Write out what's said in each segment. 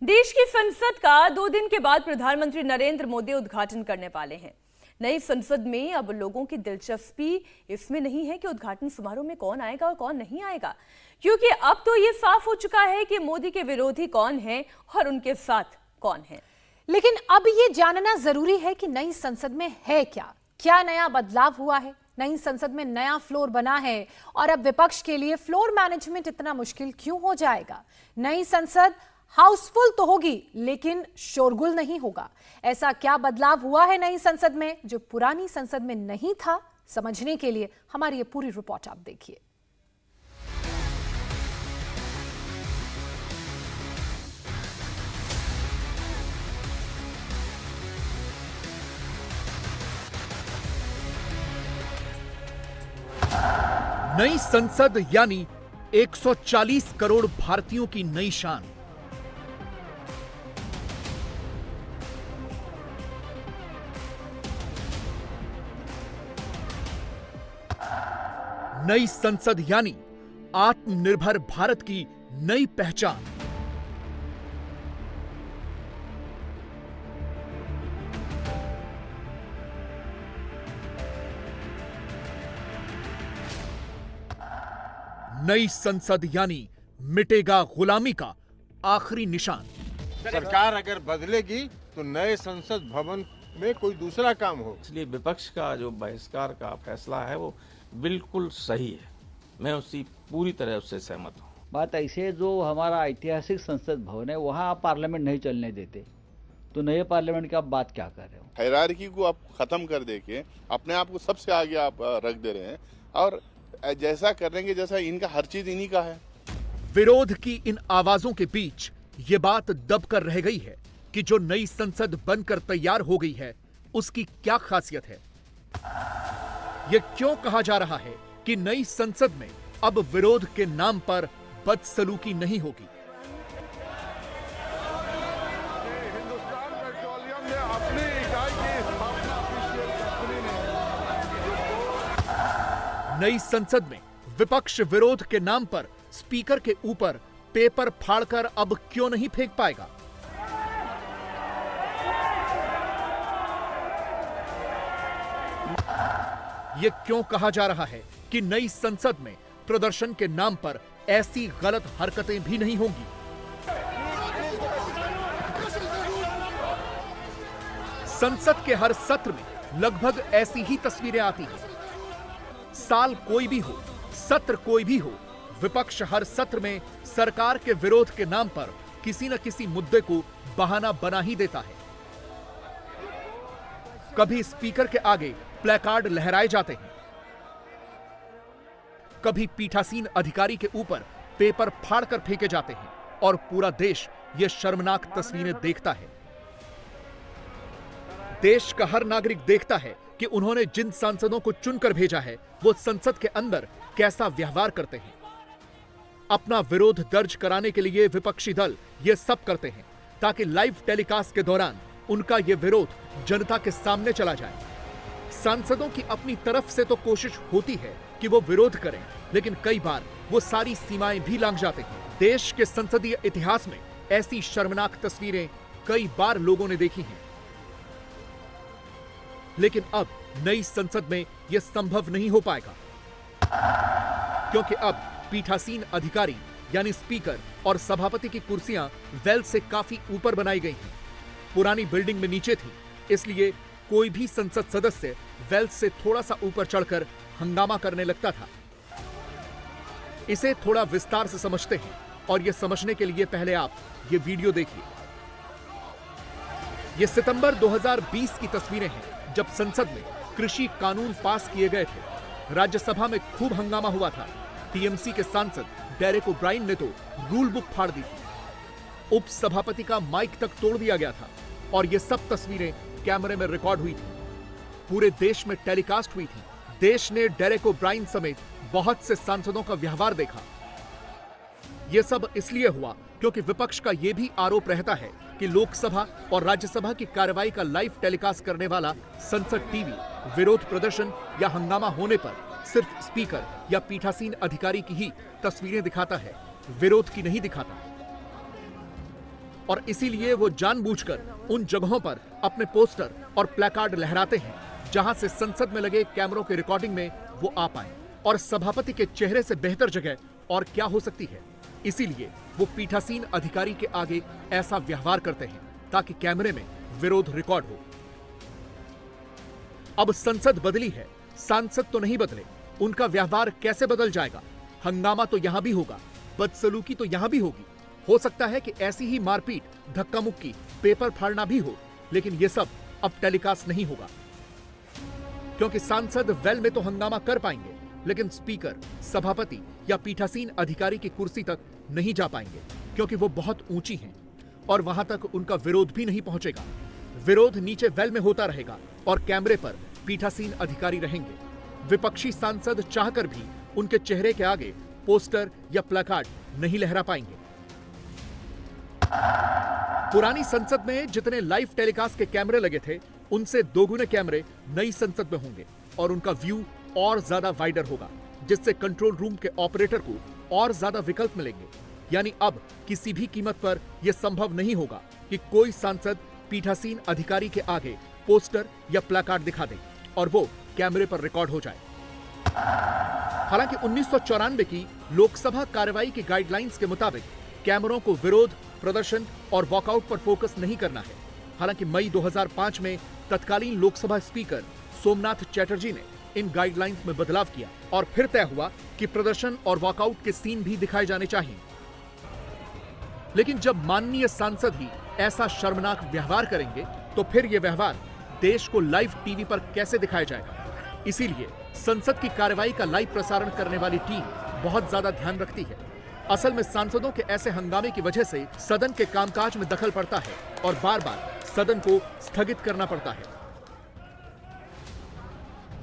देश की संसद का 2 दिन के बाद प्रधानमंत्री नरेंद्र मोदी उद्घाटन करने वाले हैं। नई संसद में अब लोगों की दिलचस्पी इसमें नहीं है कि उद्घाटन समारोह में कौन आएगा और कौन नहीं आएगा, क्योंकि अब तो ये साफ हो चुका है कि मोदी के विरोधी कौन हैं और उनके साथ कौन है। लेकिन अब ये जानना जरूरी है कि नई संसद में है क्या नया बदलाव हुआ है। नई संसद में नया फ्लोर बना है और अब विपक्ष के लिए फ्लोर मैनेजमेंट इतना मुश्किल क्यों हो जाएगा। नई संसद हाउसफुल तो होगी लेकिन शोरगुल नहीं होगा। ऐसा क्या बदलाव हुआ है नई संसद में जो पुरानी संसद में नहीं था, समझने के लिए हमारी ये पूरी रिपोर्ट आप देखिए। नई संसद यानी 140 करोड़ भारतीयों की नई शान। नई संसद यानी आत्मनिर्भर भारत की नई पहचान। नई संसद यानी मिटेगा गुलामी का आखिरी निशान। सरकार अगर बदलेगी तो नए संसद भवन में कोई दूसरा काम हो। इसलिए विपक्ष का जो बहिष्कार का फैसला है वो बिल्कुल सही है। मैं उसकी पूरी तरह उससे सहमत हूँ। बात ऐसे, जो हमारा ऐतिहासिक संसद भवन है वहाँ आप पार्लियामेंट नहीं चलने देते, तो नए पार्लियामेंट की आप बात क्या कर रहे हो। हायरार्की को आप खत्म कर देके अपने आप को सबसे आगे आप रख दे रहे हैं और जैसा करेंगे जैसा इनका हर चीज इन्हीं का है। विरोध की इन आवाजों के बीच ये बात दब कर रह गई है कि जो नई संसद बनकर तैयार हो गई है उसकी क्या खासियत है। यह क्यों कहा जा रहा है कि नई संसद में अब विरोध के नाम पर बदसलूकी नहीं होगी। हिंदुस्तान पेट्रोलियम ने अपनी इकाई की स्थापना नई संसद में विपक्ष विरोध के नाम पर स्पीकर के ऊपर पेपर फाड़कर अब क्यों नहीं फेंक पाएगा। यह क्यों कहा जा रहा है कि नई संसद में प्रदर्शन के नाम पर ऐसी गलत हरकतें भी नहीं होंगी। संसद के हर सत्र में लगभग ऐसी ही तस्वीरें आती हैं। साल कोई भी हो, सत्र कोई भी हो, विपक्ष हर सत्र में सरकार के विरोध के नाम पर किसी न किसी मुद्दे को बहाना बना ही देता है। कभी स्पीकर के आगे प्लेकार्ड लहराए जाते हैं, कभी पीठासीन अधिकारी के ऊपर पेपर फाड़कर फेंके जाते हैं और पूरा देश ये शर्मनाक तस्वीरें देखता है। देश का हर नागरिक देखता है कि उन्होंने जिन सांसदों को चुनकर भेजा है वो संसद के अंदर कैसा व्यवहार करते हैं। अपना विरोध दर्ज कराने के लिए विपक्षी दल ये सब करते हैं ताकि लाइव टेलीकास्ट के दौरान उनका ये विरोध जनता के सामने चला जाए। सांसदों की अपनी तरफ से तो कोशिश होती है कि वो विरोध करें, लेकिन कई बार वो सारी सीमाएं भी लांघ जाते हैं। देश के संसदीय इतिहास में ऐसी शर्मनाक तस्वीरें कई बार लोगों ने देखी हैं, लेकिन अब नई संसद में यह संभव नहीं हो पाएगा, क्योंकि अब पीठासीन अधिकारी यानी स्पीकर और सभापति की कुर्सियां वेल से काफी ऊपर बनाई गई हैं। पुरानी बिल्डिंग में नीचे थी, इसलिए कोई भी संसद सदस्य वेल से थोड़ा सा ऊपर चढ़कर हंगामा करने लगता था। इसे थोड़ा विस्तार से समझते हैं और यह समझने के लिए पहले आप ये वीडियो देखिए। ये सितंबर 2020 की तस्वीरें हैं जब संसद में कृषि कानून पास किए गए थे। राज्यसभा में खूब हंगामा हुआ था। टीएमसी के सांसद डेरेक ओब्रायन ने तो रूल बुक फाड़ दी थी। उप सभापति का माइक तक तोड़ दिया गया था और ये सब तस्वीरें कैमरे में रिकॉर्ड हुई थी, पूरे देश में टेलीकास्ट हुई थी। देश ने डेरेक ओब्रायन समेत बहुत से सांसदों का व्यवहार देखा। यह सब इसलिए हुआ क्योंकि विपक्ष का यह भी आरोप रहता है कि लोकसभा और राज्यसभा की कार्रवाई का लाइव टेलीकास्ट करने वाला संसद टीवी विरोध प्रदर्शन या हंगामा होने पर सिर्फ स्पीकर या पीठासीन अधिकारी की ही तस्वीरें दिखाता है, विरोध की नहीं दिखाता। और इसीलिए वो जानबूझकर उन जगहों पर अपने पोस्टर और प्लेकार्ड लहराते हैं जहां से संसद में लगे कैमरों के रिकॉर्डिंग में वो आ पाए। और सभापति के चेहरे से बेहतर जगह और क्या हो सकती है, इसीलिए वो पीठासीन अधिकारी के आगे ऐसा व्यवहार करते हैं ताकि कैमरे में विरोध रिकॉर्ड हो। अब संसद बदली है, सांसद तो नहीं बदले, उनका व्यवहार कैसे बदल जाएगा? हंगामा तो यहां भी होगा, बदसलूकी तो यहां भी होगी। हो सकता है कि ऐसी ही मारपीट, धक्का मुक्की, पेपर फाड़ना भी हो, लेकिन यह सब अब टेलीकास्ट नहीं होगा, क्योंकि सांसद वेल में तो हंगामा कर पाएंगे, लेकिन स्पीकर, सभापति या पीठासीन अधिकारी की कुर्सी तक नहीं जा पाएंगे, क्योंकि वो बहुत ऊंची हैं और वहां तक उनका विरोध भी नहीं पहुंचेगा। विरोध नीचे वेल में होता रहेगा और कैमरे पर पीठासीन अधिकारी रहेंगे। विपक्षी सांसद चाहकर भी उनके चेहरे के आगे पोस्टर या प्लेकार्ड नहीं लहरा पाएंगे। पुरानी संसद में जितने लाइव टेलीकास्ट के कैमरे लगे थे, उनसे दोगुने कैमरे नई संसद में होंगे और उनका व्यू और ज्यादा वाइडर होगा, जिससे कंट्रोल रूम के ऑपरेटर को और ज्यादा विकल्प मिलेंगे। यानी अब किसी भी कीमत पर यह संभव नहीं होगा कि कोई सांसद पीठासीन अधिकारी के आगे पोस्टर या प्लेकार्ड दिखा दे और वो कैमरे पर रिकॉर्ड हो जाए। हालांकि 1994 की लोकसभा कार्रवाई की गाइडलाइंस के मुताबिक कैमरों को विरोध, प्रदर्शन और वॉकआउट पर फोकस नहीं करना है। हालांकि मई 2005 में तत्कालीन लोकसभा स्पीकर सोमनाथ चैटर्जी ने इन गाइडलाइंस में बदलाव किया और फिर तय हुआ कि प्रदर्शन और वॉकआउट के सीन भी दिखाए जाने चाहिए। लेकिन जब माननीय सांसद ही ऐसा शर्मनाक व्यवहार करेंगे, तो फिर यह व्यवहार देश को लाइव टीवी पर कैसे दिखाया जाएगा? इसीलिए संसद की कार्रवाई का लाइव प्रसारण करने वाली टीम बहुत ज्यादा ध्यान रखती है। असल में सांसदों के ऐसे हंगामे की वजह से सदन के कामकाज में दखल पड़ता है और बार बार सदन को स्थगित करना पड़ता है,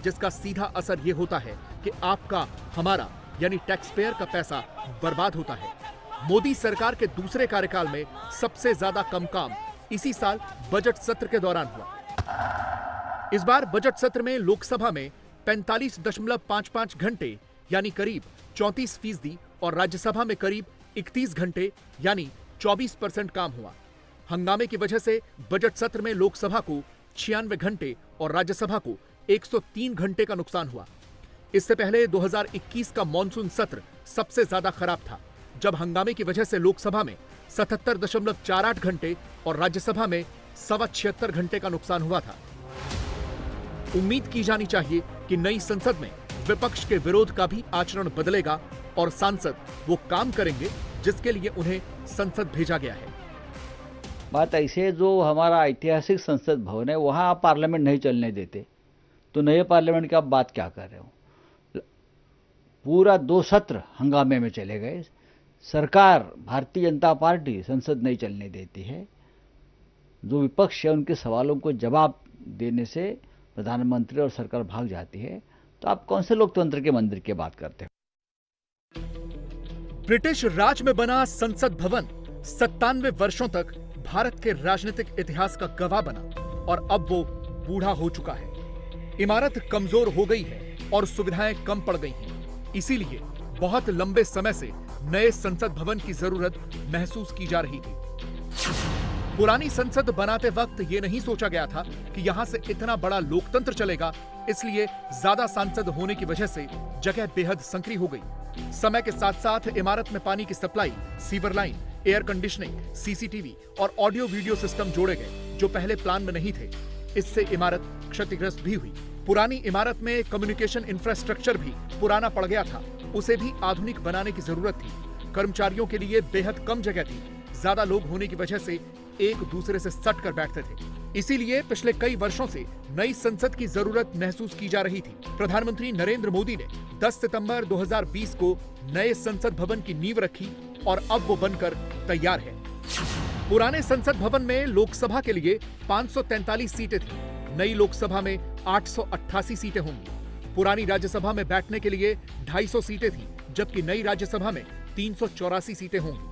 जिसका सीधा असर यह होता है कि आपका, हमारा यानी टैक्स पेयर का पैसा बर्बाद होता है। मोदी सरकार के दूसरे कार्यकाल में सबसे ज्यादा कम काम इसी साल बजट सत्र के दौरान हुआ। इस बार बजट सत्र में लोकसभा में 45.55 घंटे यानी करीब 34% और राज्यसभा में करीब 31 घंटे यानी 24% काम हुआ। हंगामे की वजह से बजट सत्र में लोकसभा को 96 घंटे और राज्यसभा को 103 घंटे का नुकसान हुआ। इससे पहले 2021 का मॉनसून सत्र सबसे ज्यादा खराब था, जब हंगामे की वजह से लोकसभा में 77.48 घंटे और राज्यसभा में 76 घंटे का नुकसान हुआ था। उम्मीद की जानी चाहिए कि नई संसद में विपक्ष के विरोध का भी आचरण बदलेगा और सांसद वो काम करेंगे जिसके लिए उन्हें संसद भेजा गया है। बात ऐसे, जो हमारा ऐतिहासिक संसद भवन है वहाँ आप पार्लियामेंट नहीं चलने देते, तो नए पार्लियामेंट की आप बात क्या कर रहे हो? पूरा 2 सत्र हंगामे में चले गए। सरकार, भारतीय जनता पार्टी संसद नहीं चलने देती है। जो विपक्ष है उनके सवालों को जवाब देने से प्रधानमंत्री और सरकार भाग जाती है, तो आप कौन से लोकतंत्र के मंदिर की बात करते हो? ब्रिटिश राज में बना संसद भवन 97 वर्षों तक भारत के राजनीतिक इतिहास का गवाह बना और अब वो बूढ़ा हो चुका है। इमारत कमजोर हो गई है और सुविधाएं कम पड़ गई हैं। इसीलिए बहुत लंबे समय से नए संसद भवन की जरूरत महसूस की जा रही थी। पुरानी संसद बनाते वक्त ये नहीं सोचा गया था कि यहां से इतना बड़ा लोकतंत्र चलेगा, इसलिए ज्यादा सांसद होने की वजह से जगह बेहद संकरी हो गई। समय के साथ साथ इमारत में पानी की supply, sewer line, air conditioning, CCTV और ऑडियो वीडियो सिस्टम जोड़े गए, जो पहले प्लान में नहीं थे। इससे इमारत क्षतिग्रस्त भी हुई। पुरानी इमारत में कम्युनिकेशन इंफ्रास्ट्रक्चर भी पुराना पड़ गया था, उसे भी आधुनिक बनाने की जरूरत थी। कर्मचारियों के लिए बेहद कम जगह थी। ज्यादा लोग होने की वजह से एक दूसरे से सट कर बैठते थे। इसीलिए पिछले कई वर्षों से नई संसद की जरूरत महसूस की जा रही थी। प्रधानमंत्री नरेंद्र मोदी ने 10 सितंबर 2020 को नए संसद भवन की नींव रखी और अब वो बनकर तैयार है। पुराने संसद भवन में लोकसभा के लिए 543 सीटें थी। नई लोकसभा में 888 सीटें होंगी। पुरानी राज्यसभा में बैठने के लिए 250 सीटें थी, जबकि नई राज्यसभा में 384 सीटें होंगी।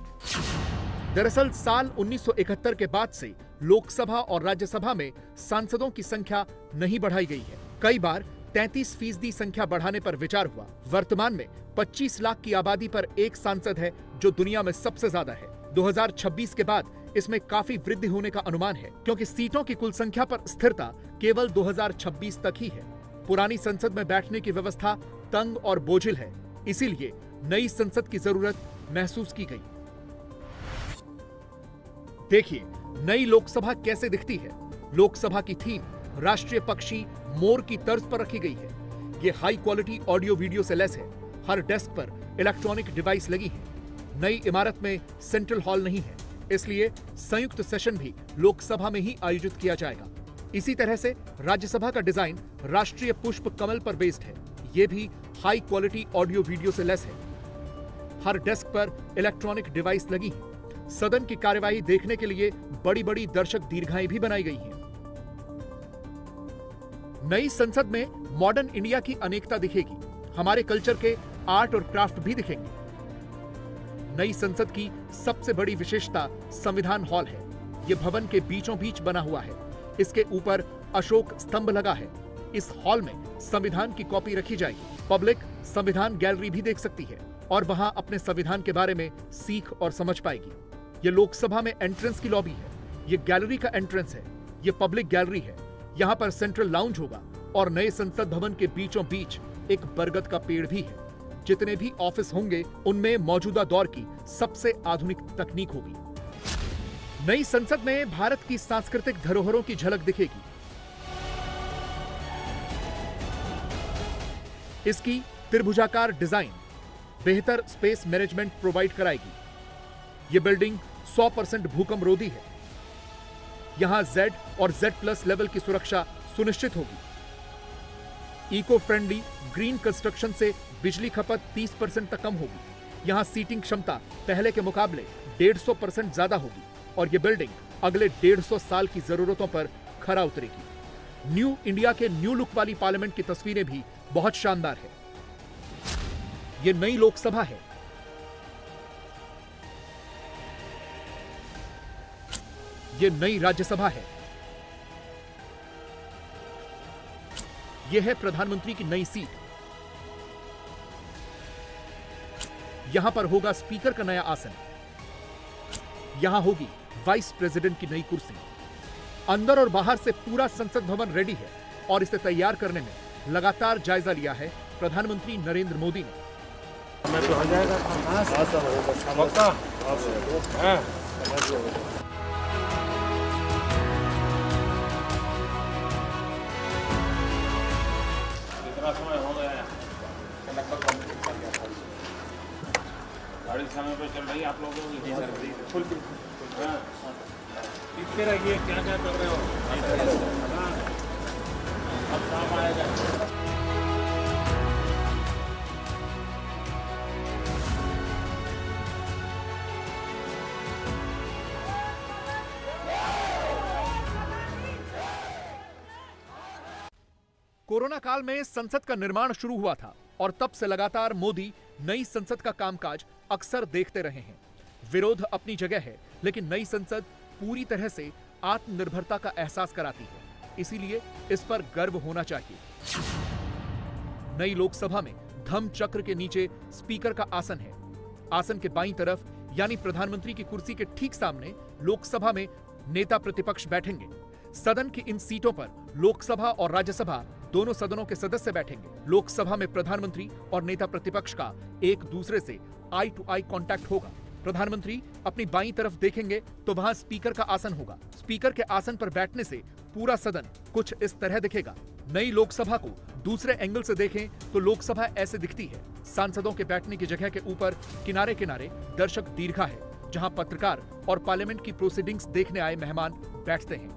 दरअसल साल 1971 के बाद से लोकसभा और राज्यसभा में सांसदों की संख्या नहीं बढ़ाई गई है। कई बार 33% संख्या बढ़ाने पर विचार हुआ। वर्तमान में 25 लाख की आबादी पर एक सांसद है, जो दुनिया में सबसे ज्यादा है। 2026 के बाद इसमें काफी वृद्धि होने का अनुमान है, क्योंकि सीटों की कुल संख्या पर स्थिरता केवल 2026 तक ही है। पुरानी संसद में बैठने की व्यवस्था तंग और बोझिल है, इसीलिए नई संसद की जरूरत महसूस की गई। देखिए नई लोकसभा कैसे दिखती है। लोकसभा की थीम राष्ट्रीय पक्षी मोर की तर्ज पर रखी गई है। ये हाई क्वालिटी ऑडियो वीडियो से लैस है। हर डेस्क पर इलेक्ट्रॉनिक डिवाइस लगी है। नई इमारत में सेंट्रल हॉल नहीं है, इसलिए संयुक्त सेशन भी लोकसभा में ही आयोजित किया जाएगा। इसी तरह से राज्यसभा का डिजाइन राष्ट्रीय पुष्प कमल पर बेस्ड है। ये भी हाई क्वालिटी ऑडियो वीडियो से लैस है। हर डेस्क पर इलेक्ट्रॉनिक डिवाइस लगी है। सदन की कार्यवाही देखने के लिए बड़ी बड़ी दर्शक दीर्घाएं भी बनाई गई हैं। नई संसद में मॉडर्न इंडिया की अनेकता दिखेगी। हमारे कल्चर के आर्ट और क्राफ्ट भी दिखेंगे। नई संसद की सबसे बड़ी विशेषता संविधान हॉल है। यह भवन के बीचों बीच बना हुआ है। इसके ऊपर अशोक स्तंभ लगा है। इस हॉल में संविधान की कॉपी रखी जाएगी। पब्लिक संविधान गैलरी भी देख सकती है और वहां अपने संविधान के बारे में सीख और समझ पाएगी। यह लोकसभा में एंट्रेंस की लॉबी है। यह गैलरी का एंट्रेंस है। यह पब्लिक गैलरी है। यहाँ पर सेंट्रल लाउंज होगा और नए संसद भवन के बीचों बीच एक बरगद का पेड़ भी है। जितने भी ऑफिस होंगे उनमें मौजूदा दौर की सबसे आधुनिक तकनीक होगी। नई संसद में भारत की सांस्कृतिक धरोहरों की झलक दिखेगी। इसकी त्रिभुजाकार डिजाइन बेहतर स्पेस मैनेजमेंट प्रोवाइड कराएगी। यह बिल्डिंग 100% भूकंप रोधी है। यहां Z और Z+ लेवल की सुरक्षा सुनिश्चित होगी। इको फ्रेंडली ग्रीन कंस्ट्रक्शन से बिजली खपत 30% तक कम होगी। यहां सीटिंग क्षमता पहले के मुकाबले 150% ज्यादा होगी और यह बिल्डिंग अगले 150 साल की जरूरतों पर खरा उतरेगी। न्यू इंडिया के न्यू लुक वाली पार्लियामेंट की तस्वीरें भी बहुत शानदार है। यह नई लोकसभा है। यह नई राज्यसभा है। यह है प्रधानमंत्री की नई सीट। यहां पर होगा स्पीकर का नया आसन। यहां होगी वाइस प्रेसिडेंट की नई कुर्सी। अंदर और बाहर से पूरा संसद भवन रेडी है और इसे तैयार करने में लगातार जायजा लिया है प्रधानमंत्री नरेंद्र मोदी ने। समय हो गया है, लगभग गाड़ी समय पे चल रही है आप लोगों की। हाँ, इसके रहिए क्या क्या कर रहे हो। हाँ, अब काम आएगा। कोरोना काल में संसद का निर्माण शुरू हुआ था और तब से लगातार मोदी नई संसद का कामकाज अक्सर देखते रहे हैं। विरोध अपनी जगह है, लेकिन नई संसद पूरी तरह से आत्मनिर्भरता का एहसास कराती है, इसीलिए इस पर गर्व होना चाहिए। नई लोकसभा में धम्म चक्र के नीचे स्पीकर का आसन है। आसन के बाईं तरफ यानी प्रधानमंत्री की कुर्सी के ठीक सामने लोकसभा में नेता प्रतिपक्ष बैठेंगे। सदन की इन सीटों पर लोकसभा और राज्यसभा दोनों सदनों के सदस्य बैठेंगे। लोकसभा में प्रधानमंत्री और नेता प्रतिपक्ष का एक दूसरे से आई टू आई कांटेक्ट होगा। प्रधानमंत्री अपनी बाईं तरफ देखेंगे तो वहां स्पीकर का आसन होगा। स्पीकर के आसन पर बैठने से पूरा सदन कुछ इस तरह दिखेगा। नई लोकसभा को दूसरे एंगल से देखें तो लोकसभा ऐसे दिखती है। सांसदों के बैठने की जगह के ऊपर किनारे किनारे दर्शक दीर्घा है, जहां पत्रकार और पार्लियामेंट की प्रोसीडिंग्स देखने आए मेहमान बैठते हैं।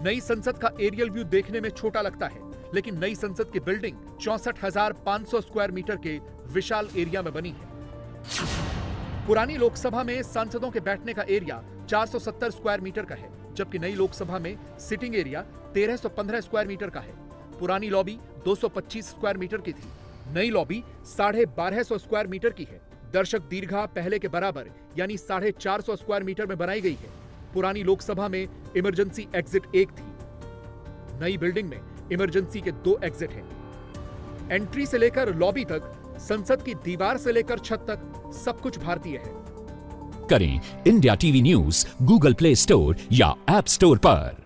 नई संसद का एरियल व्यू देखने में छोटा लगता है, लेकिन नई संसद की बिल्डिंग 64,500 स्क्वायर मीटर के विशाल एरिया में बनी है। पुरानी लोकसभा में सांसदों के बैठने का एरिया 470 स्क्वायर मीटर का है, जबकि नई लोकसभा में सिटिंग एरिया 1315 स्क्वायर मीटर का है। पुरानी लॉबी 225 स्क्वायर मीटर की थी। नई लॉबी 1250 स्क्वायर मीटर की है। दर्शक दीर्घा पहले के बराबर यानी 450 स्क्वायर मीटर में बनाई गई है। पुरानी लोकसभा में इमरजेंसी एग्जिट 1 थी। नई बिल्डिंग में इमरजेंसी के 2 एग्जिट हैं। एंट्री से लेकर लॉबी तक, संसद की दीवार से लेकर छत तक सब कुछ भारतीय है। करें India TV news Google play store या ऐप स्टोर पर।